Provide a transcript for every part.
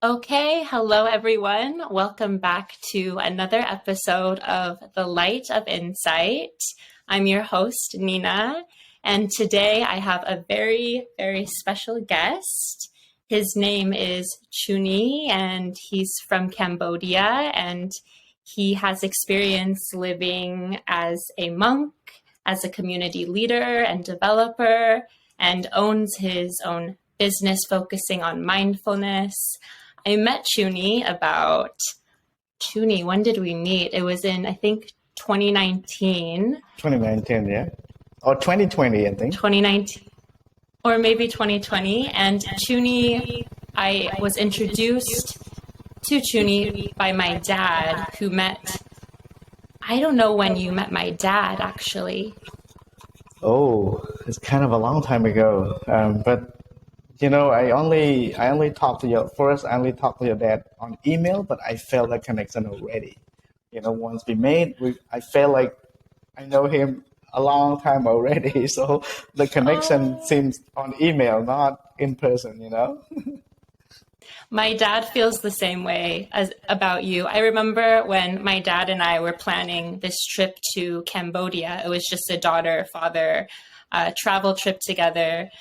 Okay, hello everyone. Welcome back to another episode of The Light of Insight. I'm your host, Nina, and today I have a very, very special guest. His name is Chhunny, and he's from Cambodia, and he has experience living as a monk, as a community leader and developer, and owns his own business focusing on mindfulness. I met Chhunny, when did we meet? It was in, I think, 2019. 2019, yeah. Or 2020, I think. 2019, or maybe 2020. And Chhunny, I was introduced to Chhunny by my dad, I don't know when you met my dad, actually. Oh, it's kind of a long time ago. I only talked to I only talked to your dad on email, but I felt that connection already. Once we met, I felt like I know him a long time already. So the connection seems on email, not in person. My dad feels the same way about you. I remember when my dad and I were planning this trip to Cambodia. It was just a daughter-father travel trip together.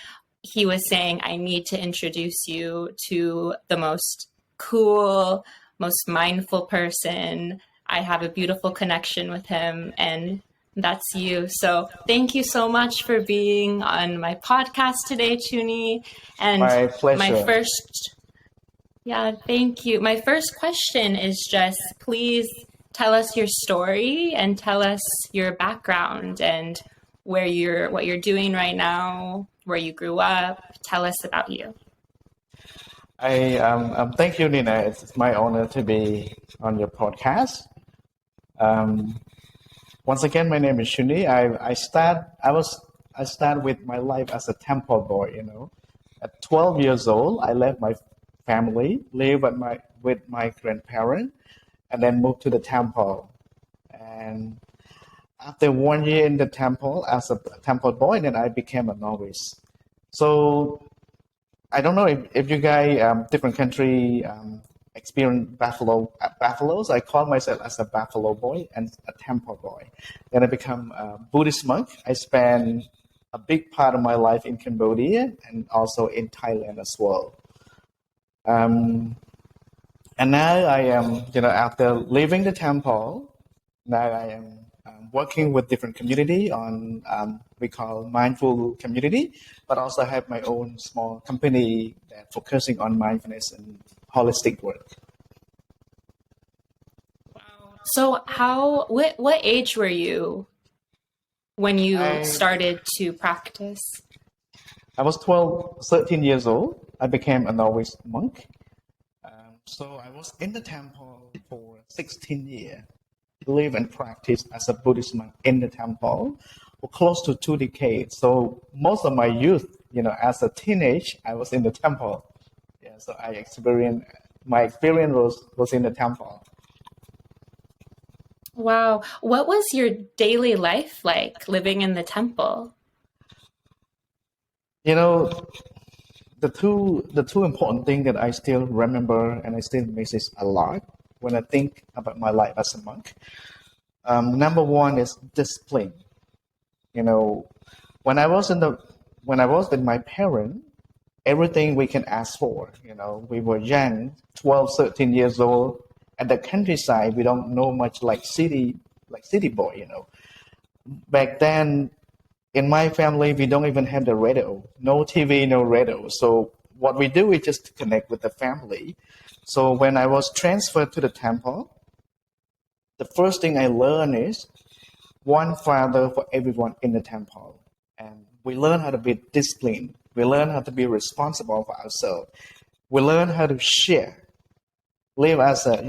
He was saying, I need to introduce you to the most cool, most mindful person. I have a beautiful connection with him, and that's you. So thank you so much for being on my podcast today, Chhunny. And My pleasure. thank you. My first question is just, please tell us your story and tell us your background and what you're doing right now, where you grew up. Tell us about you. Thank you, Nina. It's my honor to be on your podcast. Once again, my name is Chhunny. I start with my life as a temple boy. At 12 years old, I left my family, lived with my grandparents, and then moved to the temple. And after 1 year in the temple as a temple boy, then I became a novice. So I don't know if you guys, different country, experience buffaloes. I call myself as a buffalo boy and a temple boy. Then I become a Buddhist monk. I spent a big part of my life in Cambodia and also in Thailand as well. And now I am, after leaving the temple, now I am working with different community on we call mindful community, but also have my own small company that focusing on mindfulness and holistic work. So what age were you when you started to practice? I was 13 years old. I became a novice monk. So I was in the temple for 16 years. Live and practice as a Buddhist monk in the temple for close to 2 decades. So most of my youth, as a teenage, I was in the temple. Yeah, so my experience was in the temple. Wow. What was your daily life like living in the temple? The two important things that I still remember and I still miss it a lot when I think about my life as a monk. Number one is discipline. When I was with my parents, everything we can ask for. We were young, 12, 13 years old. At the countryside, we don't know much like city boy. Back then, in my family, we don't even have the radio, no TV, no radio. So what we do is just connect with the family. So when I was transferred to the temple, the first thing I learned is one father for everyone in the temple. And we learn how to be disciplined. We learn how to be responsible for ourselves. We learn how to share, live as a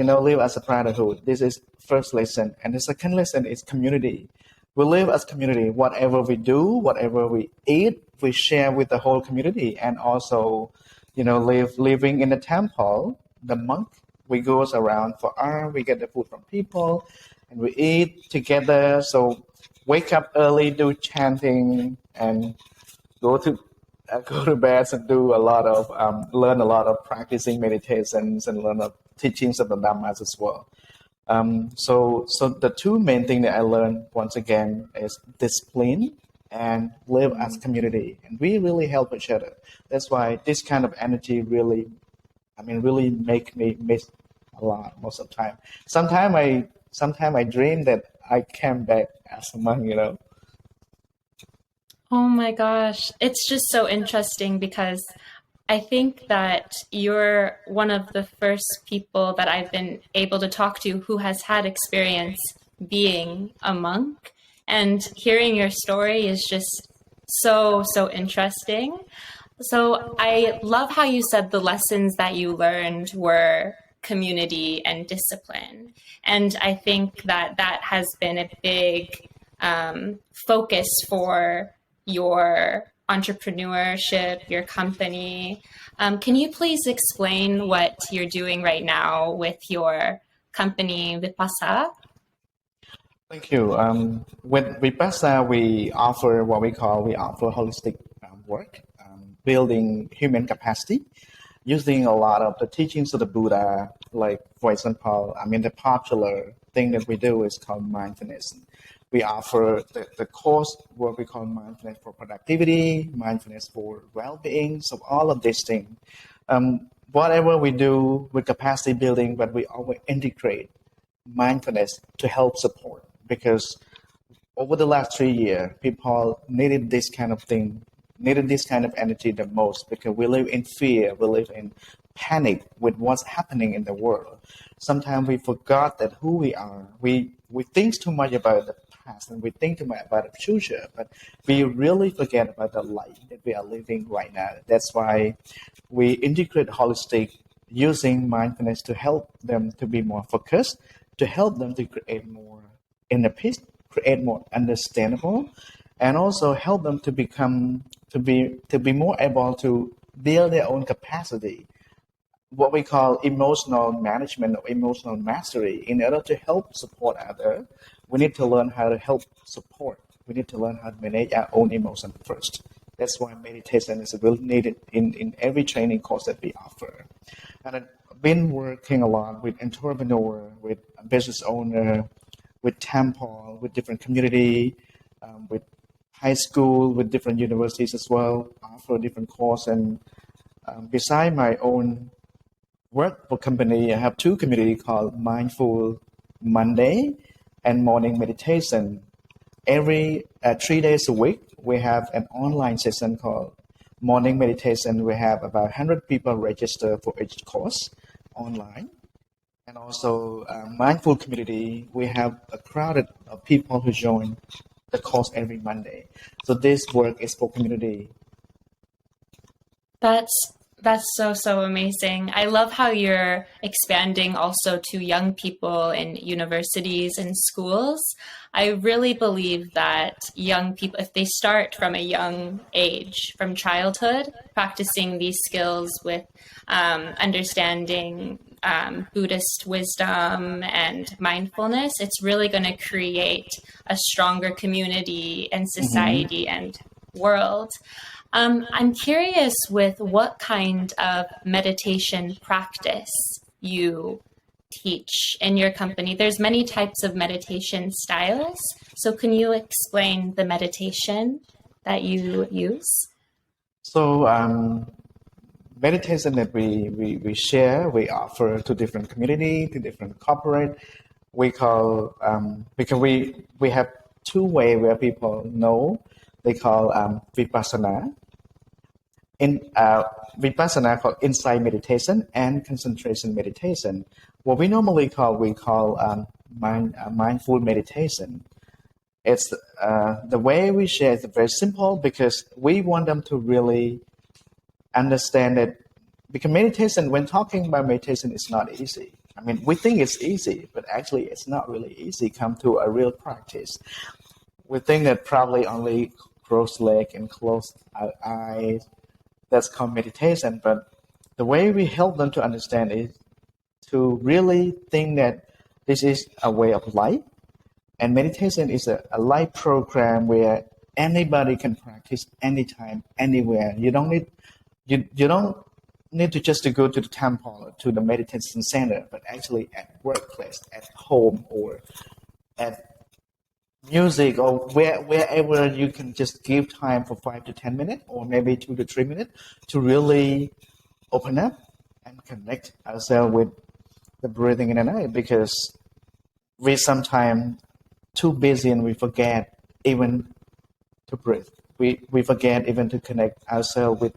brotherhood. This is first lesson. And the second lesson is community. We live as community. Whatever we do, whatever we eat, we share with the whole community. And also, living in the temple, the monk, we go around for hours, we get the food from people, and we eat together. So wake up early, do chanting, and go to go to bed and do a lot of learn a lot of practicing meditations and learn of teachings of the Dhammas as well. So the two main things that I learned once again is discipline and live as community, and we really help each other. That's why this kind of energy really, really make me miss a lot most of the time. Sometimes I dream that I came back as a monk. Oh my gosh. It's just so interesting because I think that you're one of the first people that I've been able to talk to who has had experience being a monk. And hearing your story is just so interesting. So I love how you said the lessons that you learned were community and discipline. And I think that that has been a big focus for your entrepreneurship, your company. Can you please explain what you're doing right now with your company, VIPASSA? Thank you. With VIPASSA, we offer holistic work, building human capacity, using a lot of the teachings of the Buddha. Like, for example, the popular thing that we do is called mindfulness. We offer the course, what we call mindfulness for productivity, mindfulness for well-being, so all of these things. Whatever we do with capacity building, but we always integrate mindfulness to help support, because over the last 3 years, people needed this kind of thing, needed this kind of energy the most, because we live in fear, we live in panic with what's happening in the world. Sometimes we forgot that who we are. We think too much about the past and we think too much about the future, but we really forget about the life that we are living right now. That's why we integrate holistic using mindfulness to help them to be more focused, to help them to create more inner peace, create more understandable, and also help them to be more able to build their own capacity, what we call emotional management or emotional mastery. In order to help support others, we need to learn how to help support. We need to learn how to manage our own emotions first. That's why meditation is really needed in every training course that we offer. And I've been working a lot with entrepreneur, with business owner, with temple, with different community, with high school, with different universities as well, offer different course. And beside my own work for company, I have two community called Mindful Monday and Morning Meditation. Every 3 days a week, we have an online session called Morning Meditation. We have about 100 people register for each course online. And also Mindful Community, we have a crowd of people who join the course every Monday. So this work is for community. That's so amazing. I love how you're expanding also to young people in universities and schools. I really believe that young people, if they start from a young age, from childhood, practicing these skills with understanding Buddhist wisdom and mindfulness, it's really going to create a stronger community and society and world. I'm curious with what kind of meditation practice you teach in your company. There's many types of meditation styles. So can you explain the meditation that you use? So meditation that we share, we offer to different community, to different corporate. We call, because we have two ways where people know. They call VIPASSA. VIPASSA called insight meditation and concentration meditation. What we normally call mindful meditation. It's the way we share is very simple, because we want them to really understand that, because meditation, when talking about meditation, it's not easy. We think it's easy, but actually it's not really easy. Come to a real practice. We think that probably only close leg and close our eyes, that's called meditation. But the way we help them to understand is to really think that this is a way of life. And meditation is a life program where anybody can practice anytime, anywhere. You don't need to just to go to the temple or to the meditation center, but actually at workplace, at home, or at music, or wherever you can just give time for 5 to 10 minutes, or maybe 2 to 3 minutes, to really open up and connect ourselves with the breathing in and out, because we sometimes too busy and we forget even to breathe. We forget even to connect ourselves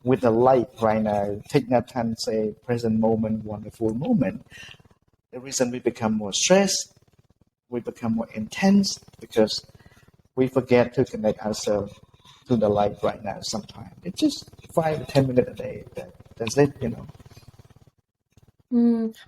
with the light right now. Thich Nhat Hanh say, present moment, wonderful moment. The reason we become more stressed, we become more intense, because we forget to connect ourselves to the light right now sometimes. It's just 5 to 10 minutes a day. That's it, you know.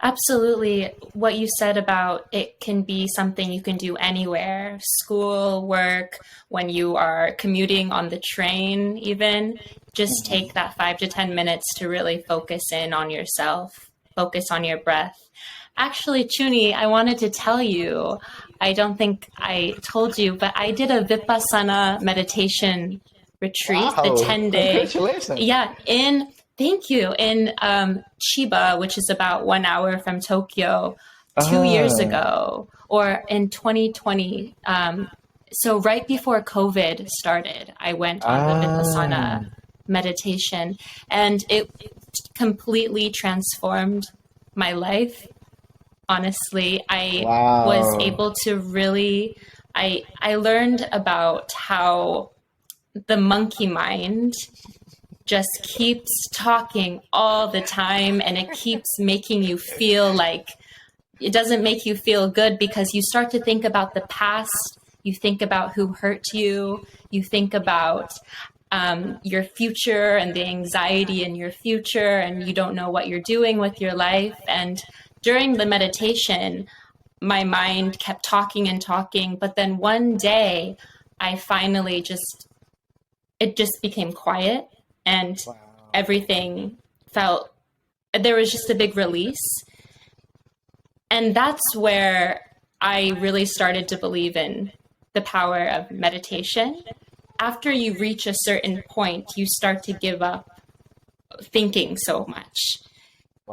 Absolutely. What you said about it can be something you can do anywhere, school, work, when you are commuting on the train, even. Just take that 5 to 10 minutes to really focus in on yourself, focus on your breath. Actually, Chhunny, I wanted to tell you, I don't think I told you, but I did a Vipassana meditation retreat, the Wow, 10-day. congratulations. Yeah, thank you, in Chiba, which is about 1 hour from Tokyo, 2 years ago, or in 2020. So right before COVID started, I went on the Vipassana meditation, and it completely transformed my life. Honestly, I was able to really, I learned about how the monkey mind just keeps talking all the time, and it keeps making you feel like it doesn't make you feel good, because you start to think about the past, you think about who hurt you, you think about your future and the anxiety in your future, and you don't know what you're doing with your life. And during the meditation, my mind kept talking and talking, but then one day I finally it just became quiet, and everything there was just a big release. And that's where I really started to believe in the power of meditation. After you reach a certain point, you start to give up thinking so much.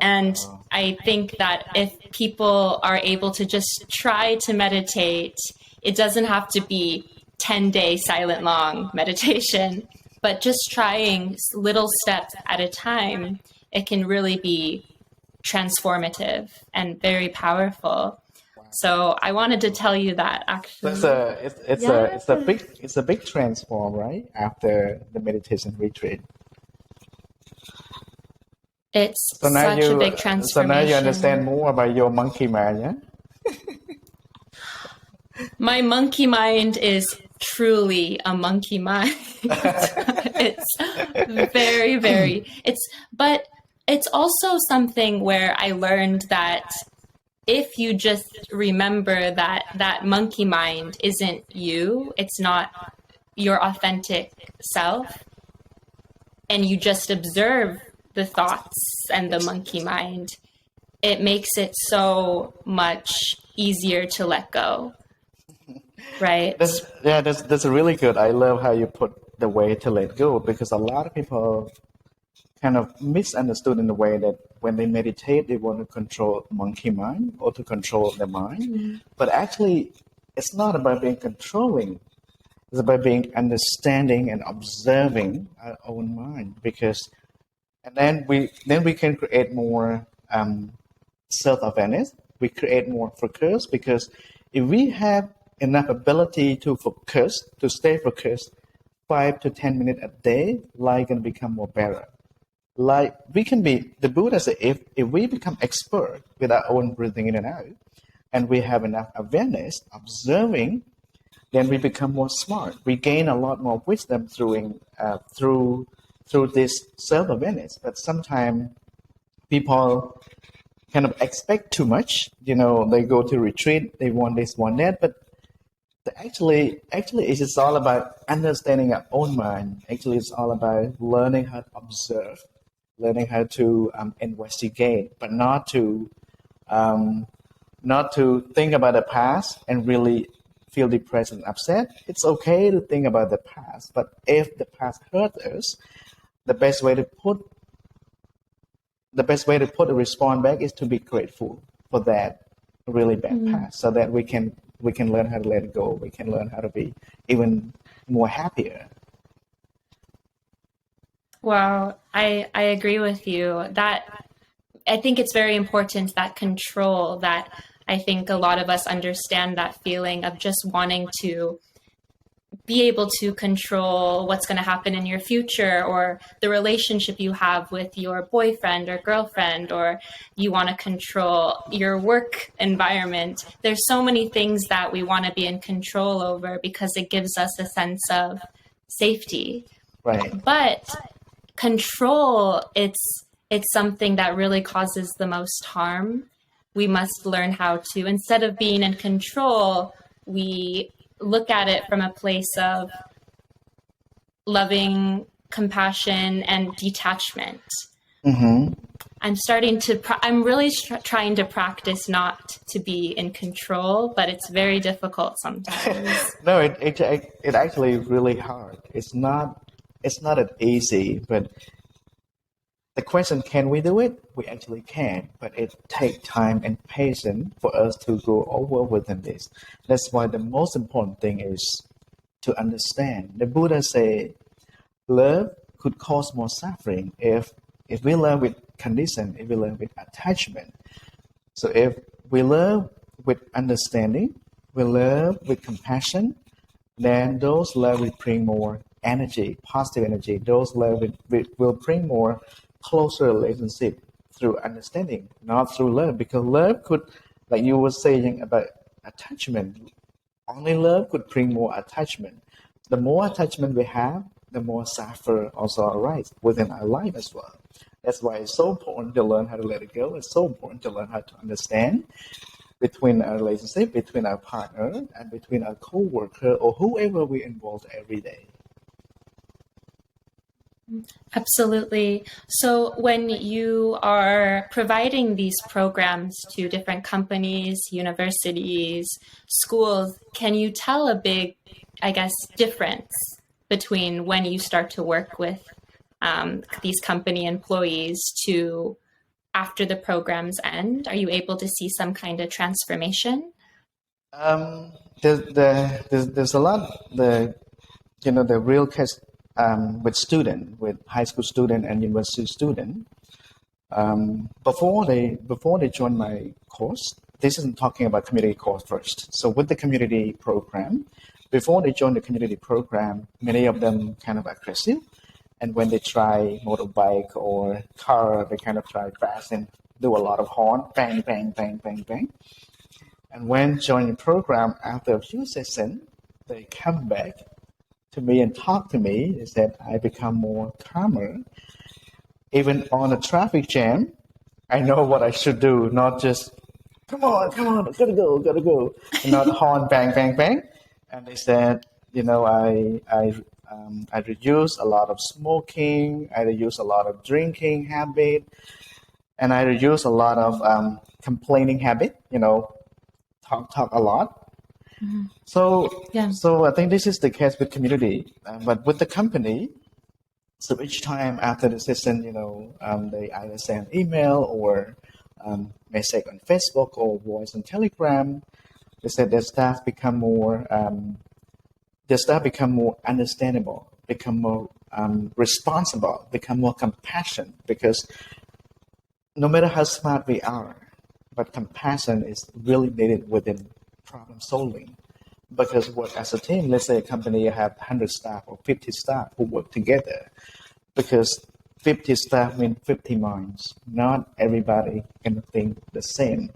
And I think that if people are able to just try to meditate, it doesn't have to be 10-day silent long meditation, but just trying little steps at a time, it can really be transformative and very powerful. So I wanted to tell you that, actually. It's a big transform, right? After the meditation retreat. It's such a big transformation. So now you understand more about your monkey mind, yeah? My monkey mind is truly a monkey mind. It's very, very, but it's also something where I learned that if you just remember that that monkey mind isn't you, it's not your authentic self, and you just observe the thoughts and the monkey mind, it makes it so much easier to let go. Right? That's really good. I love how you put the way to let go, because a lot of people kind of misunderstood in the way that when they meditate, they want to control monkey mind or to control the mind. Mm-hmm. But actually, it's not about being controlling. It's about being understanding and observing our own mind, and then we can create more self-awareness. We create more focus, because if we have enough ability to focus, to stay focused 5 to 10 minutes a day, life can become more better. Like we can be, the Buddha said, if we become expert with our own breathing in and out, and we have enough awareness, observing, then we become more smart. We gain a lot more wisdom through this self-awareness. But sometimes people kind of expect too much. You know, they go to retreat, they want this, want that, but actually it's just all about understanding our own mind. Actually, it's all about learning how to observe, learning how to investigate, but not to think about the past and really feel depressed and upset, it's okay to think about the past. But if the past hurt us, the best way to put a response back is to be grateful for that really bad past, so that we can learn how to let it go. We can learn how to be even more happier. Wow, I agree with you. That I think it's very important, that control, that I think a lot of us understand that feeling of just wanting to be able to control what's going to happen in your future, or the relationship you have with your boyfriend or girlfriend, or you want to control your work environment. There's so many things that we want to be in control over because it gives us a sense of safety. Right. But control, it's something that really causes the most harm. We must learn how to, instead of being in control, we look at it from a place of loving compassion and detachment. Mm-hmm. I'm really trying to practice not to be in control, but it's very difficult sometimes. No, it actually really hard. It's not that easy, but the question, can we do it? We actually can, but it takes time and patience for us to go over within this. That's why the most important thing is to understand. The Buddha said, love could cause more suffering if we love with condition, if we love with attachment. So if we love with understanding, we love with compassion, then those love will bring more energy, positive energy. Those love will bring more closer relationship through understanding, not through love. Because love could, like you were saying about attachment, only love could bring more attachment. The more attachment we have, the more suffer also arise within our life as well. That's why it's so important to learn how to let it go. It's so important to learn how to understand between our relationship, between our partner, and between our co-worker or whoever we involve every day. Absolutely. So when you are providing these programs to different companies, universities, schools, can you tell a big, I guess, difference between when you start to work with these company employees to after the programs end? Are you able to see some kind of transformation? There's a lot, the real case with high school student and university student. Before they join my course, this isn't talking about community course first. So with the community program, before they join the community program, many of them kind of aggressive. And when they try motorbike or car, they kind of try fast and do a lot of horn, bang, bang, bang, bang, bang. And when joining the program, after a few sessions, they come back to me and talk to me. Is that I become more calmer. Even on a traffic jam, I know what I should do, not just, come on, gotta go, and not horn, bang, bang, bang. And they said, I reduce a lot of smoking, I reduce a lot of drinking habit, and I reduce a lot of complaining habit, talk a lot. Mm-hmm. So I think this is the case with community, but with the company, so each time after the session, they either send email or message on Facebook or voice on Telegram. They said their staff become more understandable, become more responsible, become more compassionate. Because no matter how smart we are, but compassion is really needed within problem solving. Because work as a team, let's say a company have 100 staff or 50 staff who work together. Because 50 staff mean 50 minds. Not everybody can think the same.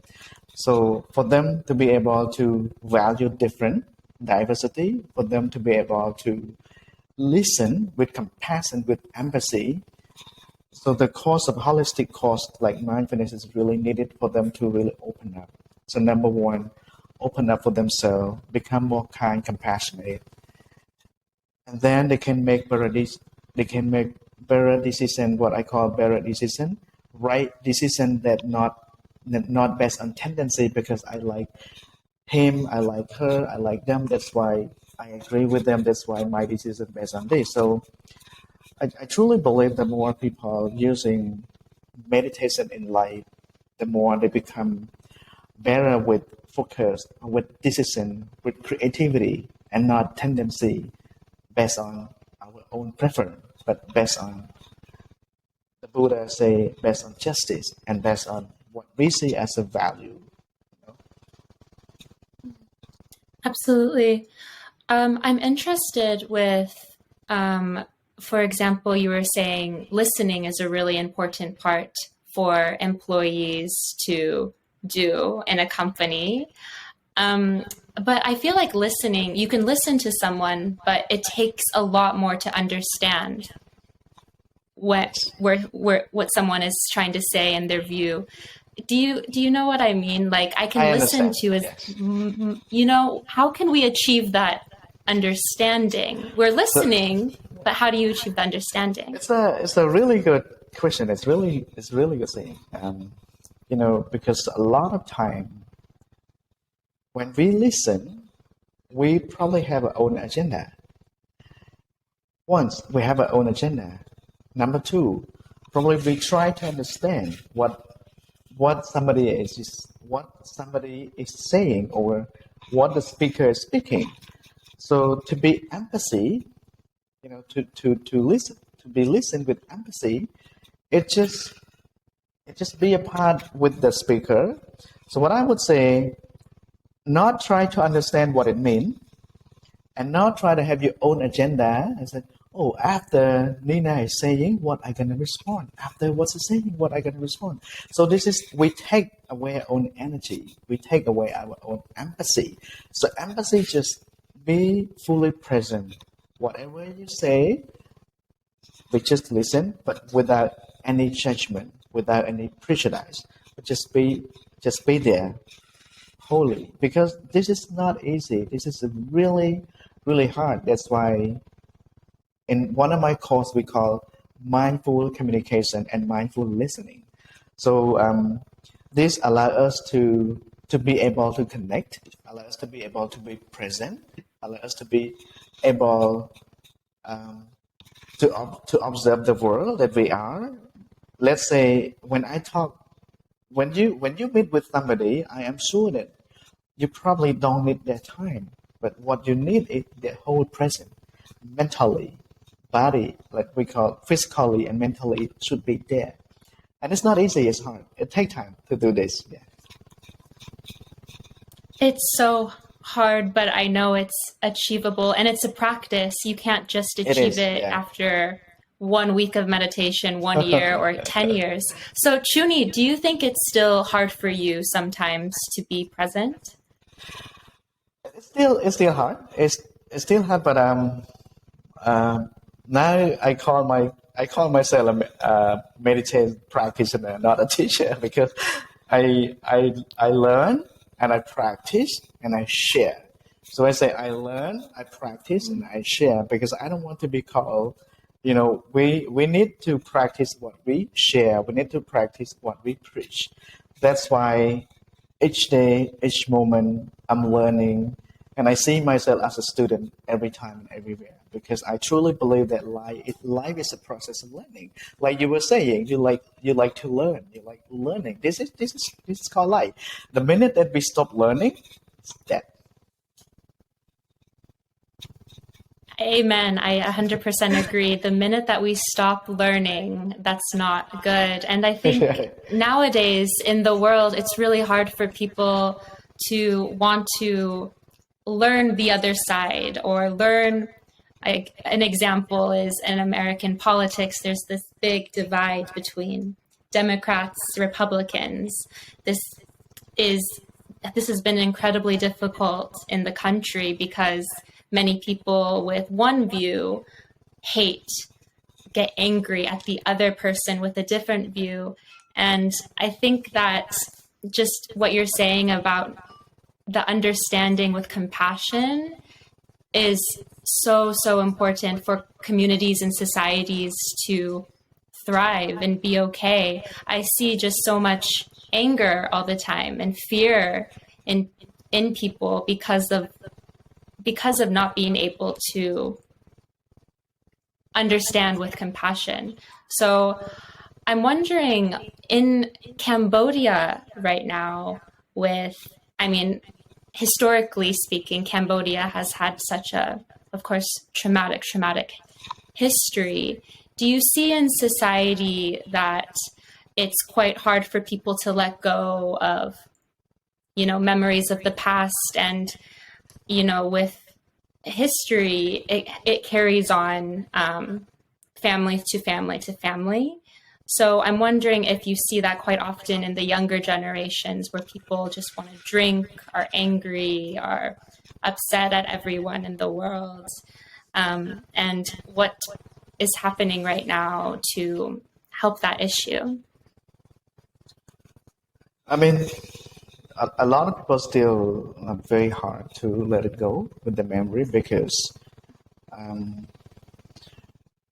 So for them to be able to value different diversity, for them to be able to listen with compassion, with empathy, so the course of holistic course like mindfulness is really needed for them to really open up. So number one, open up for themselves, become more kind, compassionate, and then they can make better decision, what I call better decision, right decision that not based on tendency, because I like him, I like her, I like them. That's why I agree with them. That's why my decision based on this. So I truly believe the more people using meditation in life, the more they become better with focus, with decision, with creativity, and not tendency based on our own preference, but based on the Buddha say based on justice and based on what we see as a value. Absolutely. I'm interested with, for example, you were saying listening is a really important part for employees to do in a company. But I feel like listening, you can listen to someone, but it takes a lot more to understand what someone is trying to say and their view. Do you know what I mean? Like I can I listen understand. to as Yes. how can we achieve that understanding? We're So listening, but how do you achieve the understanding? it's a really good question. It's really good thing. Because a lot of time when we listen, we probably have our own agenda. Once we have our own agenda. Number two, probably we try to understand what somebody is saying or what the speaker is speaking. So to be empathy, to listen, to be listened with empathy, it just be a part with the speaker. So what I would say, not try to understand what it means, and not try to have your own agenda and say, oh, after Nina is saying what I'm gonna respond. After what's saying what I'm gonna respond. So this is we take away our own energy. We take away our own empathy. So empathy just be fully present. Whatever you say, we just listen, but without any judgment, without any prejudice. Just be there wholly. Because this is not easy. This is really, really hard. That's why in one of my courses we call mindful communication and mindful listening. So this allows us to be able to connect, allow us to be able to be present, allow us to be able to observe the world that we are. Let's say when you meet with somebody, I am sure that you probably don't need their time, but what you need is their whole present, mentally, body, like we call physically and mentally, it should be there. And it's not easy; it's hard. It takes time to do this. Yeah. It's so hard, but I know it's achievable and it's a practice. You can't just It achieve is. it Yeah. after 1 week of meditation, 1 year, or 10 years. So, Chhunny, do you think it's still hard for you sometimes to be present? It's still hard. It's still hard, but now I call myself a meditation practitioner, not a teacher, because I learn and I practice and I share. So I say I learn, I practice, and I share because I don't want to be called. We need to practice what we share. We need to practice what we preach. That's why each day, each moment, I'm learning, and I see myself as a student every time and everywhere because I truly believe that life is a process of learning. Like you were saying, you like to learn, you like learning. This is called life. The minute that we stop learning, it's dead. Amen. I 100% agree. The minute that we stop learning, that's not good. And I think nowadays in the world, it's really hard for people to want to learn the other side or learn. An example is in American politics, there's this big divide between Democrats, Republicans. This is this has been incredibly difficult in the country because many people with one view hate, get angry at the other person with a different view. And I think that just what you're saying about the understanding with compassion is so, so important for communities and societies to thrive and be okay. I see just so much anger all the time and fear in in people because of not being able to understand with compassion. So I'm wondering, in Cambodia right now, historically speaking, Cambodia has had such a, of course, traumatic history. Do you see in society that it's quite hard for people to let go of, memories of the past, and, with history, it carries on family to family to family. So I'm wondering if you see that quite often in the younger generations, where people just want to drink, are angry, are upset at everyone in the world, and what is happening right now to help that issue. I mean, a lot of people still are very hard to let it go with the memory because,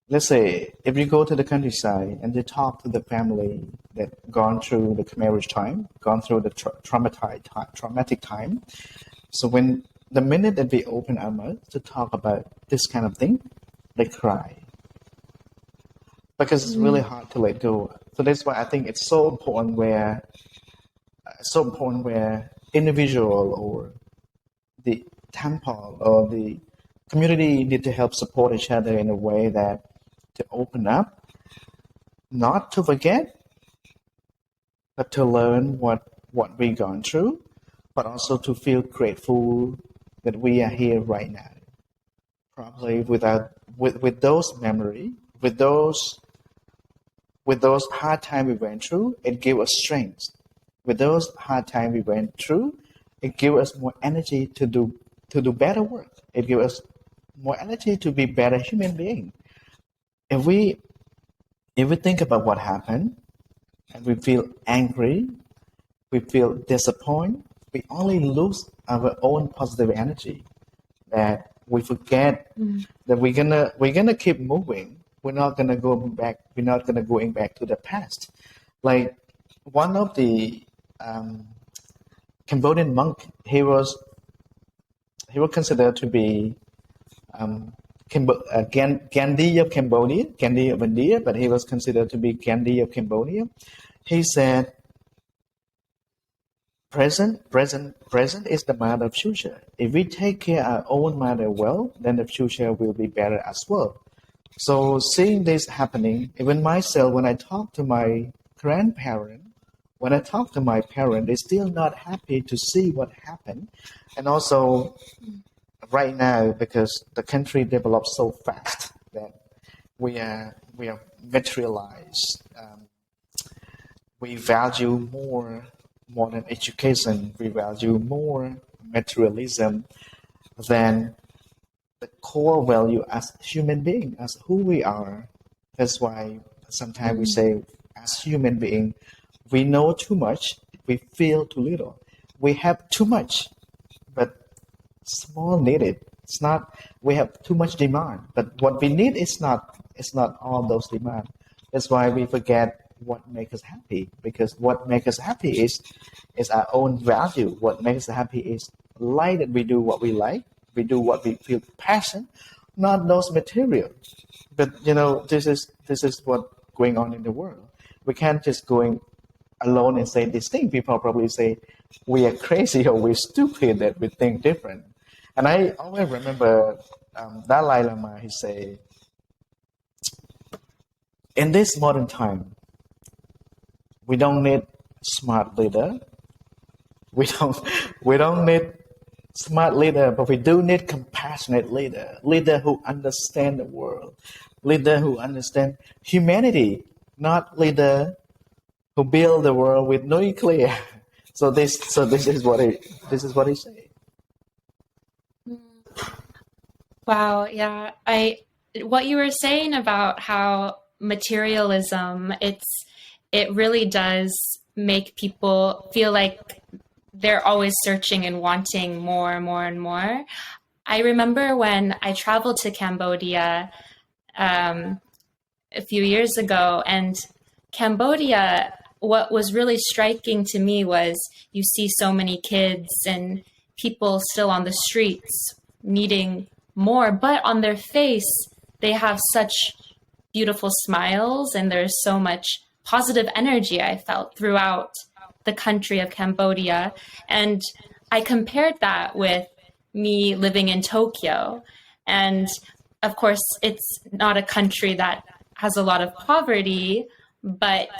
let's say, if you go to the countryside and you talk to the family that gone through the marriage time, gone through the traumatic time, so when the minute that we open our mouth to talk about this kind of thing, they cry because it's really hard to let go. So that's why I think it's so important where individual or the temple or the community need to help support each other in a way that to open up, not to forget, but to learn what we've gone through, but also to feel grateful that we are here right now. Probably with those memory, with those hard times we went through, it gave us strength. With those hard times we went through, it gave us more energy to do better work. It gave us more energy to be better human being. If we think about what happened and we feel angry, we feel disappointed, we only lose our own positive energy. That we forget that we're gonna keep moving. We're not gonna go back. We're not gonna going back to the past. Like one of the Cambodian monk, he was considered to be Gandhi of Cambodia, Gandhi of India, but he was considered to be Gandhi of Cambodia. He said, present is the matter of future. If we take care of our own matter well, then the future will be better as well. So seeing this happening, even myself, when I talk to my grandparents, when I talk to my parents, they're still not happy to see what happened. And also right now, because the country develops so fast that we are materialized. We value more modern education. We value more materialism than the core value as human being, as who we are. That's why sometimes we say, as human being, we know too much, we feel too little. We have too much, but small needed. It's not. We have too much demand, but what we need is not. It's not all those demands. That's why we forget what makes us happy. Because what makes us happy is our own value. What makes us happy is like that we do what we like. We do what we feel passion, not those material. But this is what going on in the world. We can't just going alone and say this thing. People probably say we are crazy or we're stupid that we think different. And I always remember Dalai Lama. He say, in this modern time, we don't need smart leader. We don't need smart leader, but we do need compassionate leader who understand the world, leader who understand humanity, not leader who build the world with nuclear. So this is what he said. Wow, yeah. What you were saying about how materialism, it really does make people feel like they're always searching and wanting more and more and more. I remember when I traveled to Cambodia a few years ago, and Cambodia, what was really striking to me was you see so many kids and people still on the streets needing more, but on their face, they have such beautiful smiles, and there's so much positive energy I felt throughout the country of Cambodia. And I compared that with me living in Tokyo. And of course, it's not a country that has a lot of poverty, but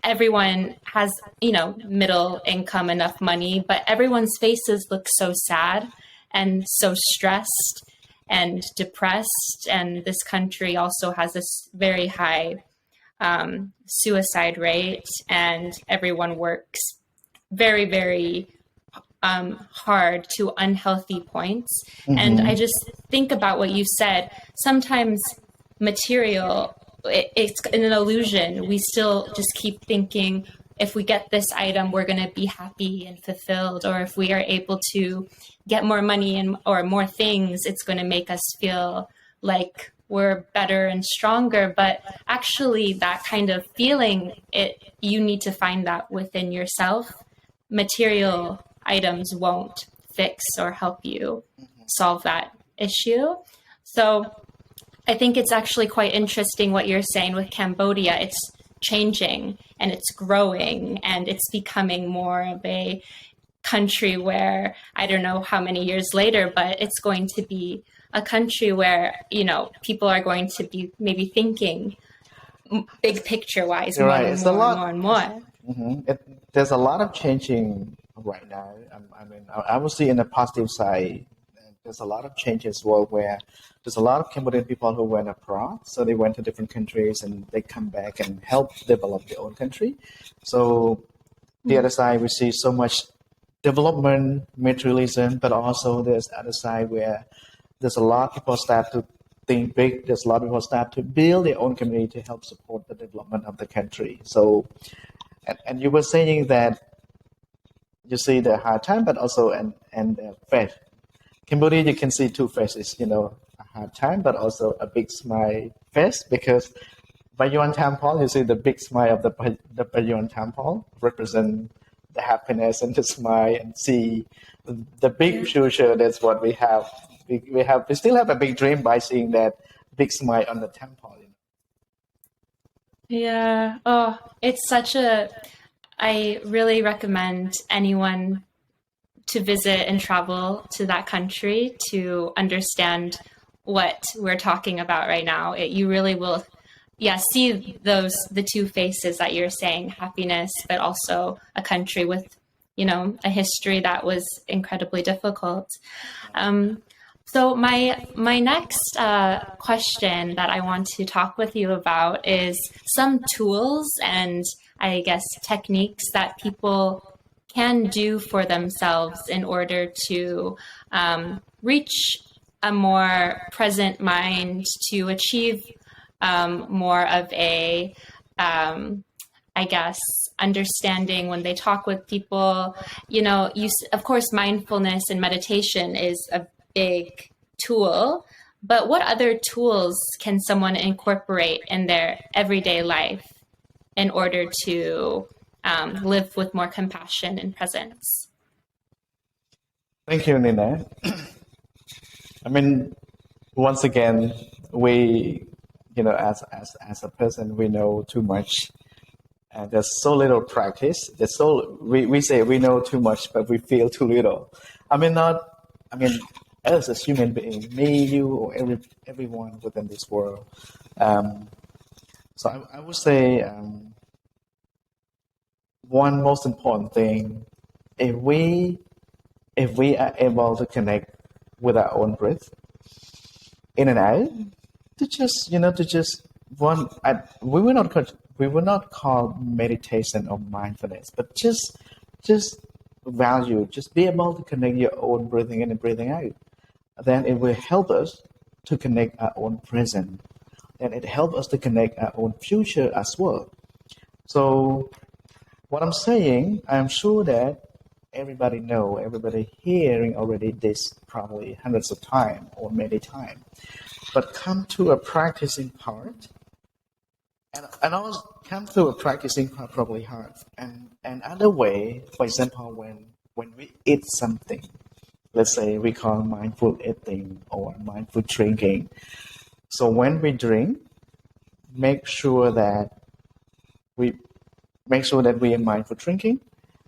everyone has, middle income, enough money, but everyone's faces look so sad and so stressed and depressed. And this country also has this very high suicide rate, and everyone works very, very hard to unhealthy points. And I just think about what you said. Sometimes material, it's an illusion. We still just keep thinking, if we get this item, we're going to be happy and fulfilled. Or if we are able to get more money or more things, it's going to make us feel like we're better and stronger. But actually, that kind of feeling, you need to find that within yourself. Material items won't fix or help you solve that issue. So I think it's actually quite interesting what you're saying with Cambodia. It's changing and it's growing, and it's becoming more of a country where, I don't know how many years later, but it's going to be a country where, people are going to be maybe thinking big picture wise, more right. and It's more a lot. and more and more. There's a lot of changing right now. I would see in the positive side, there's a lot of changes where there's a lot of Cambodian people who went abroad, so they went to different countries and they come back and help develop their own country. So the other side, we see so much development, materialism, but also there's the other side where there's a lot of people start to think big. There's a lot of people start to build their own community to help support the development of the country. So, and you were saying that you see the hard time, but also and faith. Cambodia, you can see two faces, a hard time, but also a big smile face, because Bayon Temple, you see the big smile of the Bayon Temple represent the happiness and the smile, and see the big future. That's what we have. We still have a big dream by seeing that big smile on the temple. Yeah. Oh, it's I really recommend anyone to visit and travel to that country to understand what we're talking about right now. You really will, see the two faces that you're saying, happiness, but also a country with, a history that was incredibly difficult. So my next question that I want to talk with you about is some tools and, I guess, techniques that people can do for themselves in order to reach a more present mind, to achieve more of a, I guess, understanding when they talk with people. Of course, mindfulness and meditation is a big tool, but what other tools can someone incorporate in their everyday life in order to live with more compassion and presence? Thank you, Nina. Once again, we, as a person, we know too much, and there's so little practice. We say we know too much, but we feel too little. Us as human beings, me, you, or everyone within this world. So I would say one most important thing, if we are able to connect with our own breath in and out, we will not call meditation or mindfulness, but just be able to connect your own breathing in and breathing out. Then it will help us to connect our own present, and it helps us to connect our own future as well. So what I'm saying, I'm sure that everybody hearing already this probably hundreds of times or many times, but come to a practicing part, and also come to a practicing part probably hard. And other way, for example, when we eat something, let's say we call mindful eating or mindful drinking. So when we drink, make sure that we we are mindful drinking,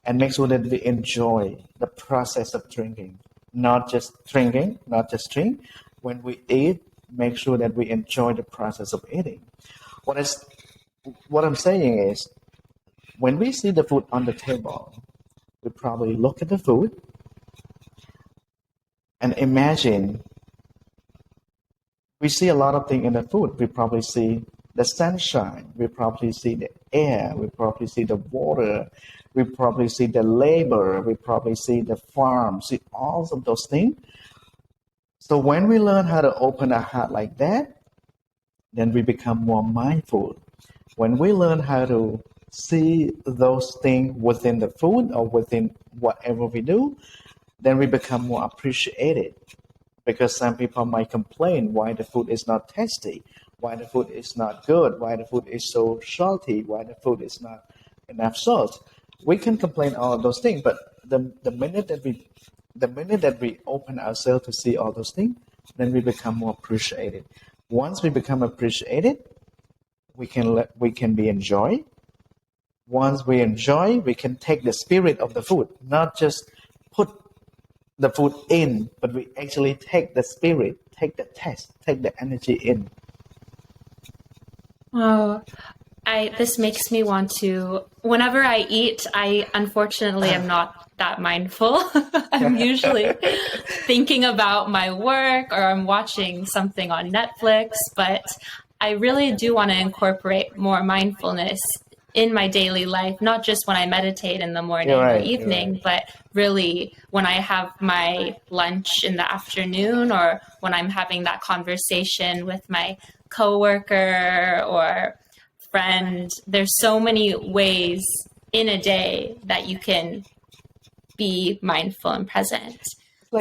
and make sure that we enjoy the process of drinking, not just drinking, not just drink. When we eat, make sure that we enjoy the process of eating. What is what I'm saying is, when we see the food on the table, we probably look at the food and imagine we see a lot of things in the food. We probably see the sunshine, we probably see the air, we probably see the water, we probably see the labor, we probably see the farm, see all of those things. So when we learn how to open our heart like that, then we become more mindful. When we learn how to see those things within the food or within whatever we do, then we become more appreciated. Because some people might complain why the food is not tasty, why the food is not good, why the food is so salty, why the food is not enough salt. We can complain all of those things, but the minute that we open ourselves to see all those things, then we become more appreciated. Once we become appreciated, we can be enjoyed. Once we enjoy, we can take the spirit of the food, not just put the food in, but we actually take the spirit, take the taste, take the energy in. Oh, this makes me want to, whenever I eat, I unfortunately am not that mindful. I'm usually thinking about my work or I'm watching something on Netflix, but I really do want to incorporate more mindfulness in my daily life, not just when I meditate in the morning or evening, but really when I have my lunch in the afternoon or when I'm having that conversation with my coworker or friend. There's so many ways in a day that you can be mindful and present.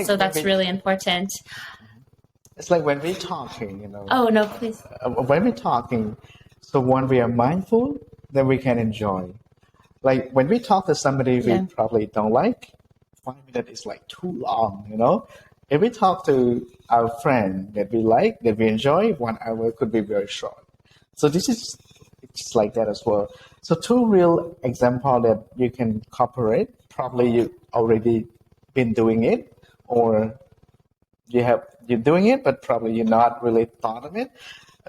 So that's really important. It's like when we're talking, you know. Oh, no, please. When we're talking, so when we are mindful, then we can enjoy. Like when we talk to somebody we probably don't like, 5 minutes is like too long, you know. If we talk to our friend that we like, that we enjoy, 1 hour could be very short. So it's like that as well. So two real examples that you can cooperate. Probably you already been doing it, or you're doing it, but probably you're not really thought of it.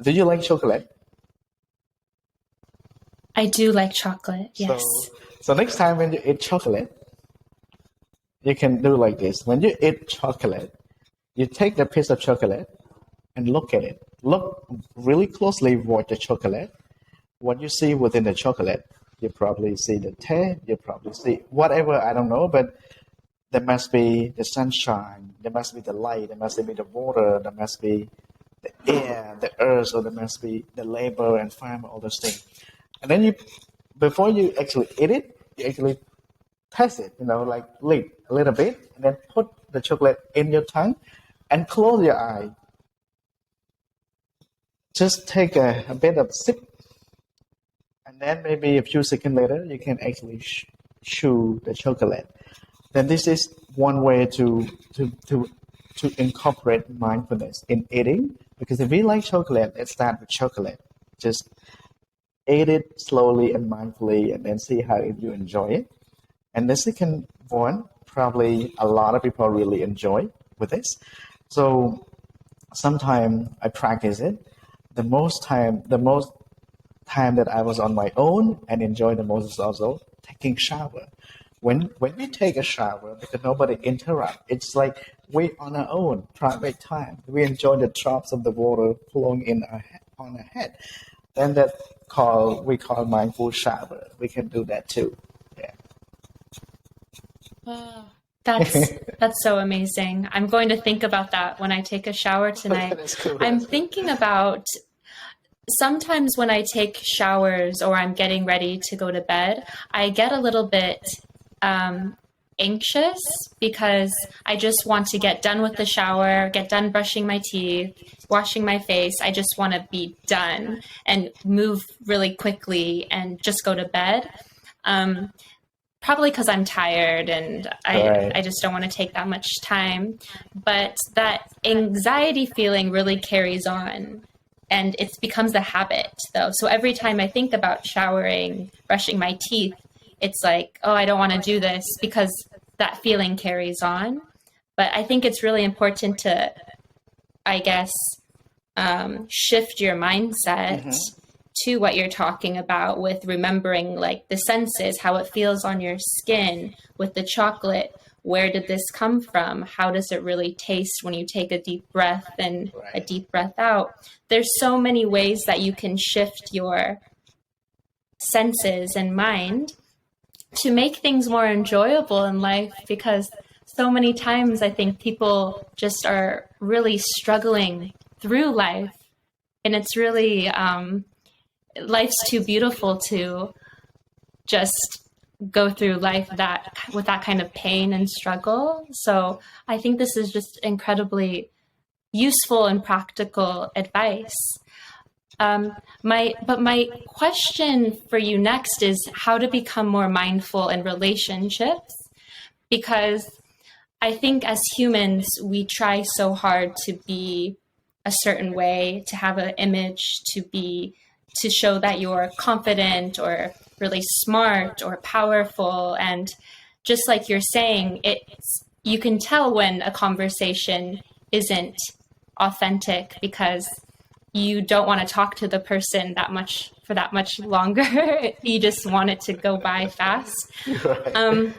Do you like chocolate? I do like chocolate, yes. So next time when you eat chocolate, you can do like this. When you eat chocolate, you take the piece of chocolate and look at it. Look really closely at the chocolate. What you see within the chocolate, you probably see the taste, you probably see whatever, I don't know, but there must be the sunshine, there must be the light, there must be the water, there must be the air, the earth, or there must be the labor and farm, all those things. And then before you actually eat it, you actually taste it, you know, like lick a little bit, and then put the chocolate in your tongue and close your eye. Just take a bit of sip, and then maybe a few seconds later, you can actually chew the chocolate. Then this is one way to incorporate mindfulness in eating. Because if we like chocolate, let's start with chocolate. Just eat it slowly and mindfully, and then see how you enjoy it. And the second one, probably a lot of people really enjoy with this. So sometimes I practice it. The most time that I was on my own and enjoy the most is also taking shower. When we take a shower, because nobody interrupt, it's like we on our own private time. We enjoy the drops of the water flowing on our head. Then we call mindful shower. We can do that too. Yeah. Oh, that's so amazing. I'm going to think about that when I take a shower tonight. Cool. I'm thinking about sometimes when I take showers or I'm getting ready to go to bed, I get a little bit anxious because I just want to get done with the shower, get done brushing my teeth, washing my face. I just want to be done and move really quickly and just go to bed. probably because I'm tired and Right. I just don't want to take that much time. But that anxiety feeling really carries on, and it becomes a habit though. So every time I think about showering, brushing my teeth, it's like, oh, I don't want to do this because that feeling carries on. But I think it's really important to, I guess, shift your mindset to what you're talking about with remembering like the senses, how it feels on your skin with the chocolate. Where did this come from? How does it really taste when you take a deep breath and a deep breath out? There's so many ways that you can shift your senses and mind to make things more enjoyable in life, because so many times I think people just are really struggling through life, and it's really life's too beautiful to just go through life that with that kind of pain and struggle. So I think this is just incredibly useful and practical advice. My question for you next is how to become more mindful in relationships, because I think as humans, we try so hard to be a certain way, to have an image, to show that you're confident or really smart or powerful. And just like you're saying, you can tell when a conversation isn't authentic because you don't want to talk to the person for that much longer. You just want it to go by fast. Right.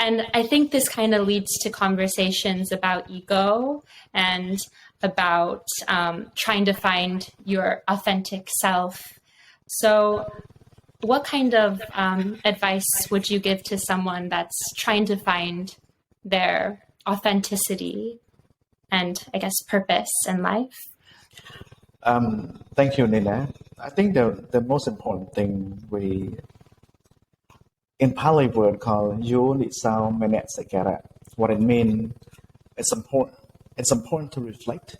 And I think this kind of leads to conversations about ego and about trying to find your authentic self. So what kind of advice would you give to someone that's trying to find their authenticity and, I guess, purpose in life? Thank you, Nina. I think the most important thing in Pali word called Yu Li Sao Menet Sekara. What it means, it's important to reflect,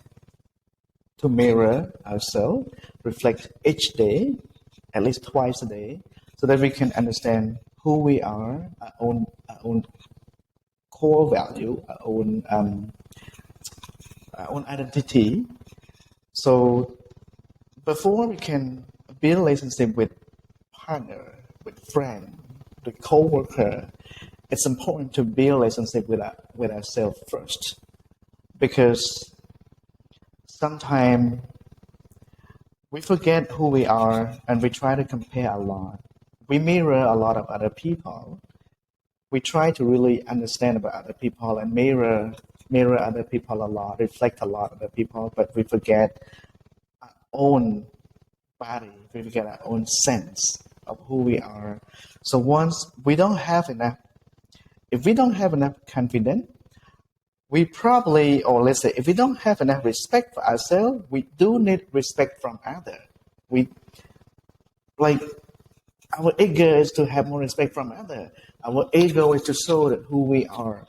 to mirror ourselves, reflect each day, at least twice a day, so that we can understand who we are, our own core value, our own identity. So before we can build relationship with partner, with friend, with co-worker, it's important to build relationship with ourselves first, because sometimes we forget who we are and we try to compare a lot. We mirror a lot of other people. We try to really understand about other people and mirror other people a lot, reflect a lot of other people, but we forget our own body, we forget our own sense of who we are. So once we don't have enough, if we don't have enough confidence, we probably, or let's say, if we don't have enough respect for ourselves, we do need respect from others. We, like, our ego is to have more respect from others. Our ego is to show that who we are.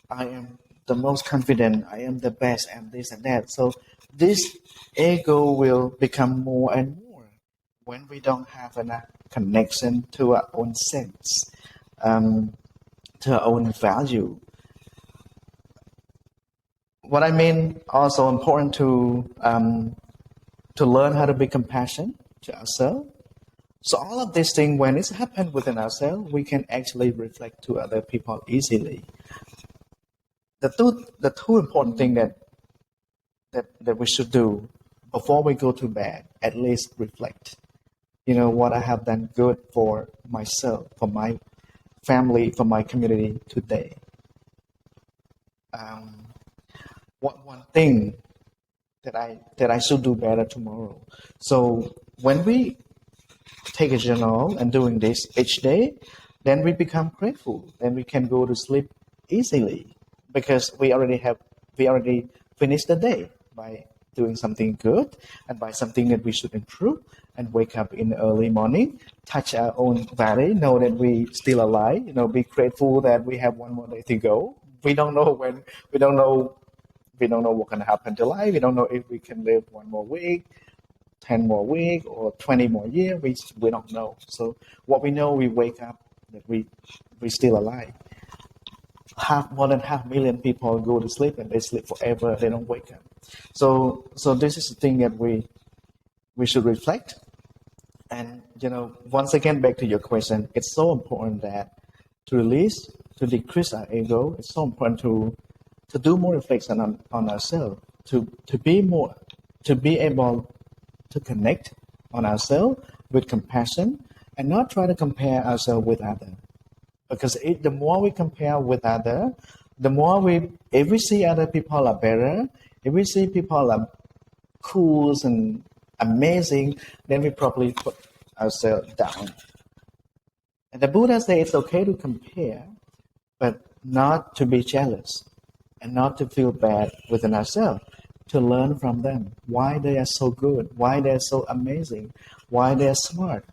I am the most confident, I am the best, and this and that. So this ego will become more and more when we don't have enough connection to our own sense, to our own value. What I mean, also important to learn how to be compassionate to ourselves. So all of these things, when it's happened within ourselves, we can actually reflect to other people easily. The two important things that we should do before we go to bed, at least reflect. You know, what I have done good for myself, for my family, for my community today. What one thing that I should do better tomorrow. So when we take a journal and doing this each day, then we become grateful. Then we can go to sleep easily because we already finished the day by doing something good and by something that we should improve, and wake up in the early morning, touch our own body, know that we still alive, be grateful that we have one more day to go. We don't know when, we don't know what can happen to life. We don't know if we can live one more week, 10 more weeks, or 20 more years. We don't know. So what we know, we wake up that we still alive. More than 500,000 people go to sleep and they sleep forever. They don't wake up. So this is the thing that we should reflect. And once again, back to your question, it's so important that to decrease our ego. It's so important to do more reflection on ourselves, to be able to connect on ourselves with compassion, and not try to compare ourselves with others. Because the more we compare with others, the more if we see other people are better, if we see people are cool and amazing, then we probably put ourselves down. And the Buddha says it's okay to compare, but not to be jealous and not to feel bad within ourselves, to learn from them, why they are so good, why they're so amazing, why they're smart.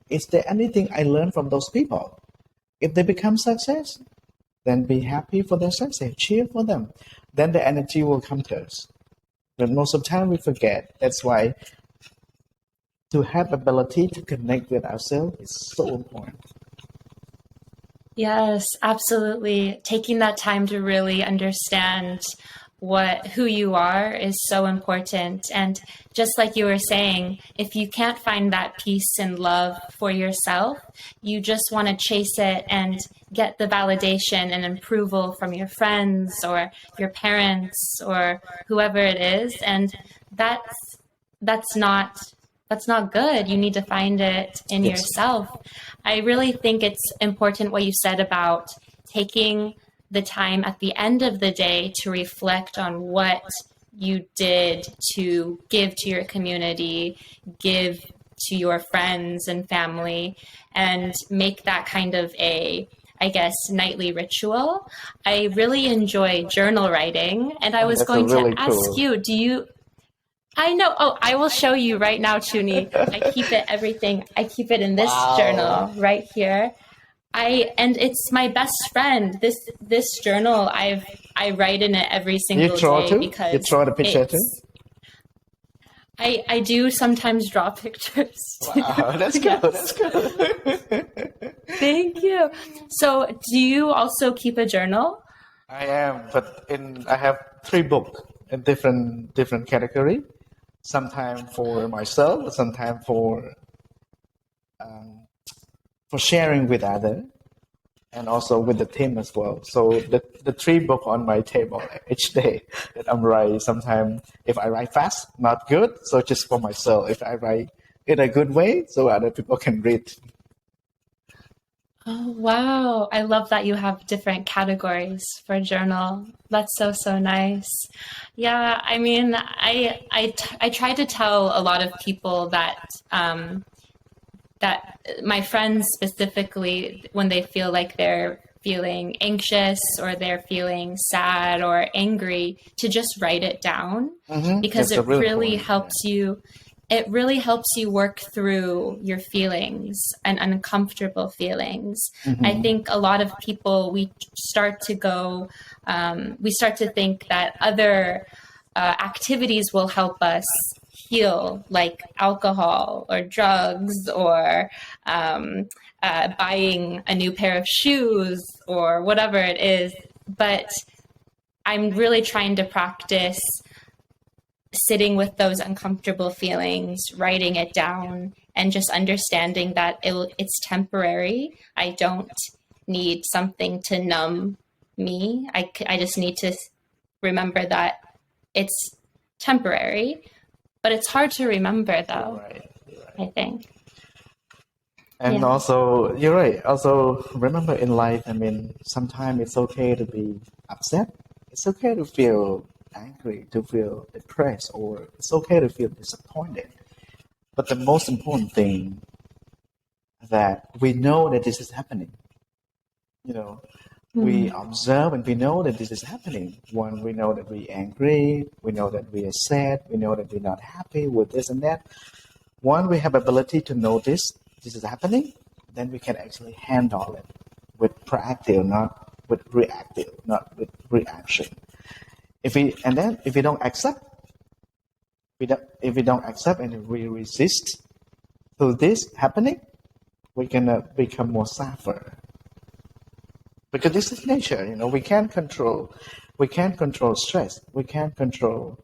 Is there anything I learned from those people? If they become success, then be happy for their success, cheer for them. Then the energy will come to us. But most of the time we forget. That's why to have ability to connect with ourselves is so important. Yes, absolutely. Taking that time to really understand who you are is so important. And just like you were saying, if you can't find that peace and love for yourself, you just want to chase it and get the validation and approval from your friends or your parents or whoever it is. And that's not good. You need to find it in yourself. I really think it's important what you said about taking the time at the end of the day to reflect on what you did to give to your community, give to your friends and family, and make that kind of nightly ritual. I really enjoy journal writing, and I was going to ask you, I know. Oh, I will show you right now, Chhunny. I keep it in this journal right here. And it's my best friend. This journal, I write in it every single day because you draw the picture too. I do sometimes draw pictures too. Wow, that's good. Yes. That's good. Thank you. So, do you also keep a journal? I am, but I have 3 books in different category. Sometimes for myself, sometimes for sharing with others, and also with the team as well. So the 3 books on my table each day that I'm writing. Sometimes if I write fast, not good, so just for myself. If I write in a good way, so other people can read. Oh, wow. I love that you have different categories for a journal. That's so nice. Yeah, I mean, I try to tell a lot of people that my friends specifically, when they feel like they're feeling anxious or they're feeling sad or angry, to just write it down, because it really helps you. It really helps you work through your feelings and uncomfortable feelings. I think a lot of people, we start to think that other activities will help us heal, like alcohol or drugs or buying a new pair of shoes or whatever it is. But I'm really trying to practice sitting with those uncomfortable feelings, writing it down, and just understanding that it's temporary. I don't need something to numb me. I just need to remember that it's temporary. But it's hard to remember, though. You're right. I think. And also, you're right. Also, remember in life, I mean, sometimes it's okay to be upset. It's okay to feel angry, to feel depressed, or it's okay to feel disappointed. But the most important thing that we know that this is happening. We observe and we know that this is happening. One, we know that we're angry, we know that we are sad, we know that we're not happy with this and that. One, we have ability to notice this is happening, then we can actually handle it with proactive, not with reactive, not with reaction. If we don't accept, if we don't accept and we resist to this happening, we can become more suffer. Because this is nature, we can't control stress, we can't control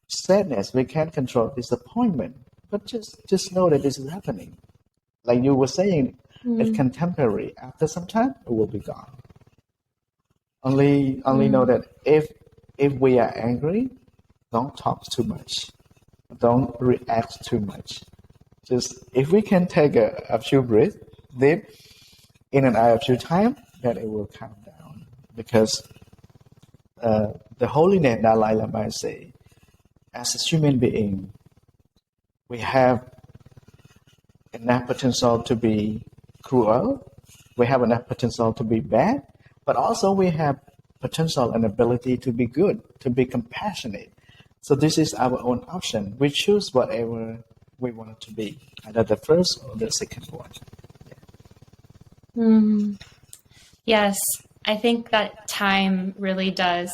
sadness, we can't control disappointment. But just know that this is happening. Like you were saying, it's contemporary. After some time, it will be gone. Only know that if we are angry, don't talk too much, don't react too much. Just if we can take a few breaths, deep in and out a few times, then it will calm down. Because the holiness Dalai Lama say, as a human being, we have enough potential to be cruel, we have enough potential to be bad, but also we have potential and ability to be good, to be compassionate. So this is our own option. We choose whatever we want it to be, either the first or the second one. Yes, I think that time really does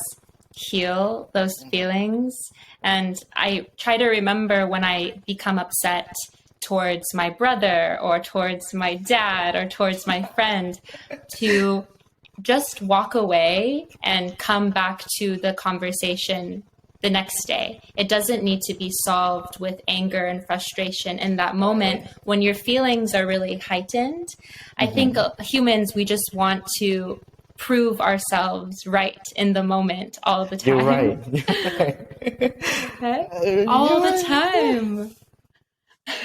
heal those feelings. And I try to remember when I become upset towards my brother or towards my dad or towards my friend to just walk away and come back to the conversation the next day. It doesn't need to be solved with anger and frustration in that moment when your feelings are really heightened. I think humans, we just want to prove ourselves right in the moment all the time. You're right. Okay? All the time.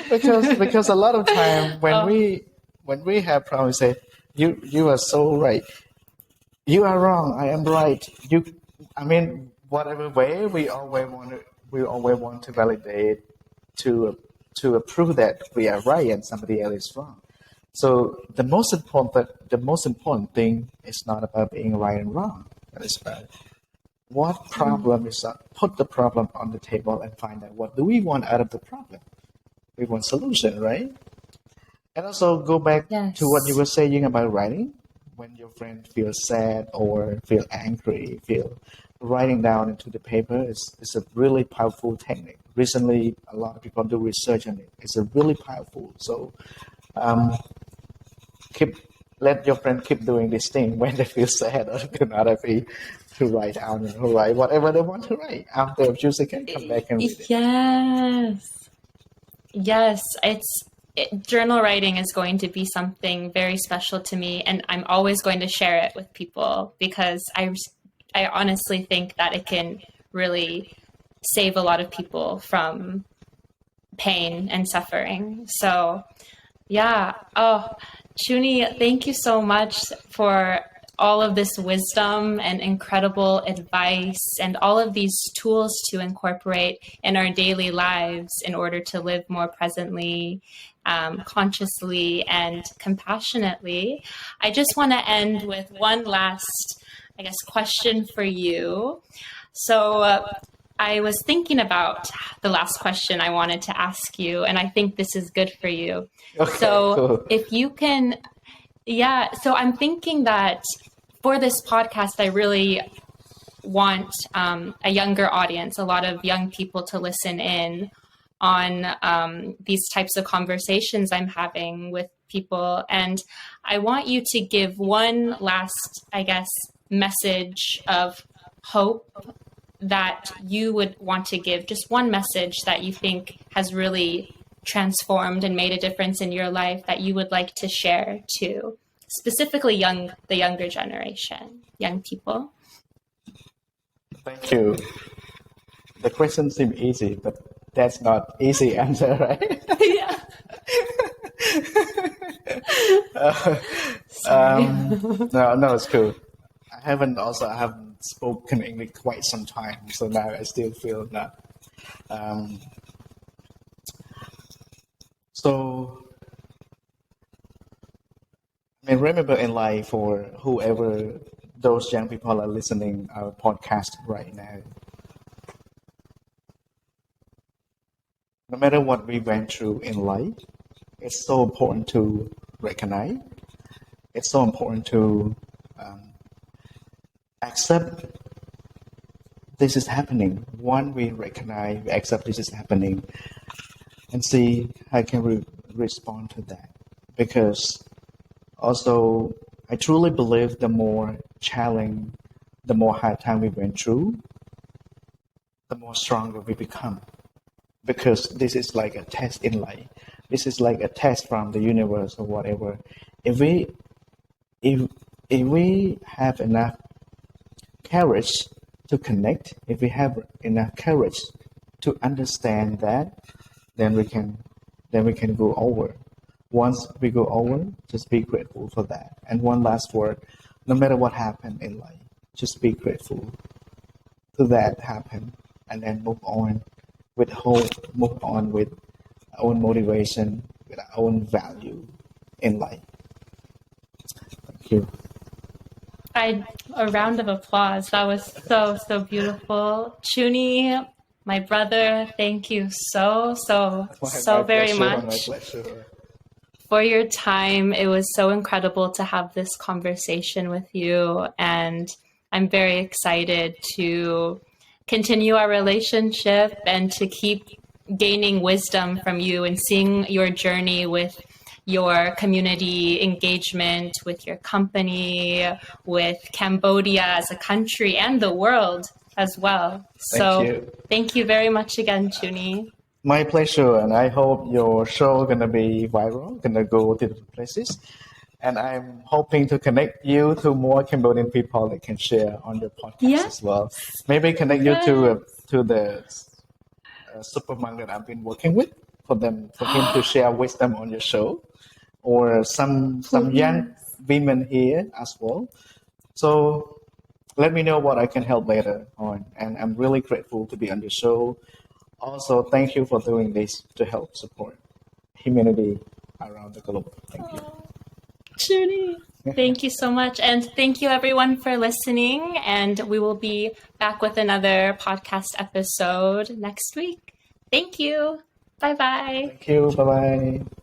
Because a lot of time when we have problems, say you are so right, you are wrong, I am right. Whatever way we always want to validate, to prove that we are right and somebody else is wrong. So the most important thing is not about being right and wrong. But it's about what problem is up. Put the problem on the table and find out what do we want out of the problem. We want solution, right? And also go back to what you were saying about writing. When your friend feels sad or feel angry, writing down into the paper is a really powerful technique. Recently, a lot of people do research on it. It's a really powerful. So let your friend keep doing this thing when they feel sad or do not happy to write down and write whatever they want to write. After a few seconds, come back and read it. Yes, journal writing is going to be something very special to me, and I'm always going to share it with people because I honestly think that it can really save a lot of people from pain and suffering. So, yeah. Oh, Chhunny, thank you so much for all of this wisdom and incredible advice and all of these tools to incorporate in our daily lives in order to live more presently, consciously, and compassionately. I just want to end with one last, question for you. So I was thinking about the last question I wanted to ask you, and I think this is good for you. Okay, so cool. If you can, so I'm thinking that for this podcast, I really want a younger audience, a lot of young people to listen in on these types of conversations I'm having with people. And I want you to give one last, message of hope that you would want to give, just one message that you think has really transformed and made a difference in your life that you would like to share to specifically the younger generation, young people. Thank you. The question seems easy, but that's not easy answer, right? Yeah. No, it's cool. I haven't spoken English quite some time, so now I still feel that. Remember in life, for whoever those young people are listening our podcast right now, no matter what we went through in life, it's so important to recognize. It's so important to accept this is happening. One, we recognize, we accept this is happening, and see how can we respond to that. because also I truly believe the more challenge, the more hard time we went through, the more stronger we become. Because this is like a test in life. This is like a test from the universe or whatever. If we if we have enough courage to connect, if we have enough courage to understand that, then we can go over. Once we go over, just be grateful for that. And one last word, no matter what happened in life, just be grateful to that happen, and then move on with hope, move on with our own motivation, with our own value in life. Thank you. A round of applause. That was so beautiful. Chhunny, my brother, thank you so very much My pleasure. for your time. It was so incredible to have this conversation with you, and I'm very excited to continue our relationship and to keep gaining wisdom from you and seeing your journey with your community engagement, with your company, with Cambodia as a country and the world as well. Thank you very much again, Chhunny. My pleasure, and I hope your show gonna be viral, gonna go to different places. And I'm hoping to connect you to more Cambodian people that can share on your podcast as well. Maybe connect you to the supermarket I've been working with for him to share wisdom on your show, or some young women here as well. So let me know what I can help later on, and I'm really grateful to be on the show. Also, thank you for doing this to help support humanity around the globe. Thank you. Chhunny, thank you so much. And thank you everyone for listening. And we will be back with another podcast episode next week. Thank you. Bye-bye. Thank you. Bye-bye.